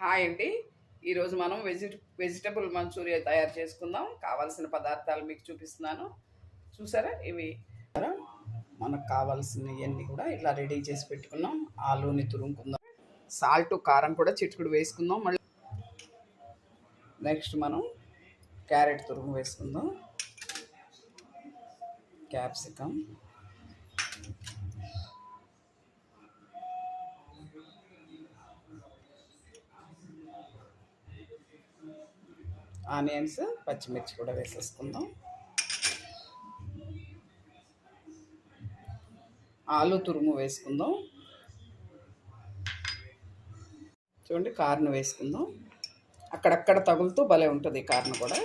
Hi అండి. ఈరోజు మనం వెజిటబుల్ మంచూరియా తయారు చేసుకుందాం. కావాల్సిన పదార్థాలు మీకు చూపిస్తున్నాను. చూసారా, ఇవి మనకు కావాల్సినవన్నీ కూడా ఇలా రెడీ చేసి పెట్టుకున్నాం. ఆలూని తురుముకుందాం. సాల్ట్ కారం కూడా చిటికుడు వేసుకుందాం. మళ్ళీ నెక్స్ట్ మనం క్యారెట్ తురుము వేసుకుందాం. క్యాప్సికమ్, ఆనియన్స్, పచ్చిమిర్చి కూడా వేసేసుకుందాం. ఆలు తురుము వేసుకుందాం. చూడండి, కార్న్ వేసుకుందాం. అక్కడక్కడ తగులుతూ భలే ఉంటుంది కార్న్ కూడా.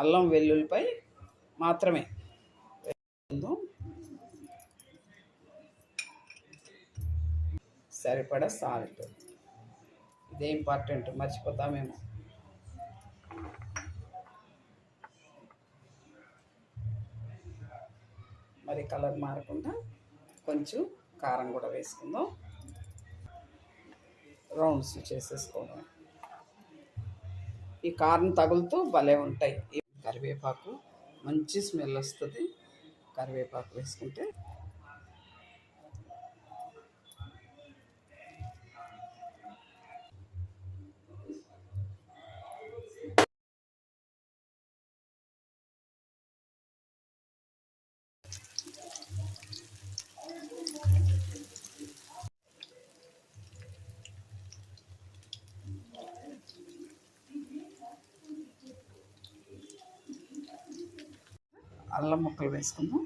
అల్లం వెల్లుల్లిపై మాత్రమే వేసుకుందాం. సరిపడా సాల్ట్, ఇదే ఇంపార్టెంట్, మర్చిపోతామేమో. మరి కలర్ మారకుండా కొంచెం కారం కూడా వేసుకుందాం. రౌండ్స్ చేసేసుకోవడం. ఈ కారం తగులుతూ భలే ఉంటాయి. కరివేపాకు, మంచి స్మెల్ వస్తుంది కరివేపాకు వేసుకుంటే. అల్లం ముక్కలు వేసుకుందాం.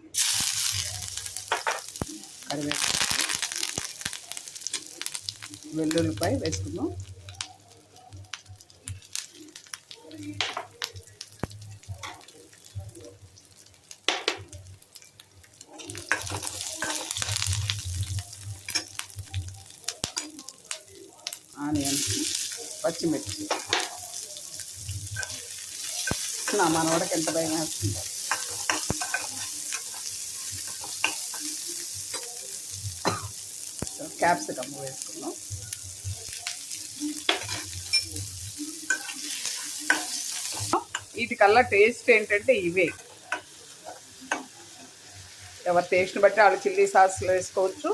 కరివేపాకు, వెల్లుల్లిపై వేసుకుందాం. ఆనియన్స్, పచ్చిమిర్చి. నా మనవాడికి ఎంత భయం వేస్తుందో. క్యాప్సికమ్ వేసుకుందాం. వీటికల్లా టేస్ట్ ఏంటంటే ఇవే. ఎవరి టేస్ట్ని బట్టి వాళ్ళు చిల్లీ సాస్లో వేసుకోవచ్చు.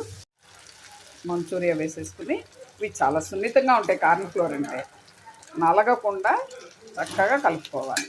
మంచూరియా వేసేసుకుని, ఇవి చాలా సున్నితంగా ఉంటాయి. కార్న్ ఫ్లోర్ అంటే నలగకుండా చక్కగా కలుపుకోవాలి.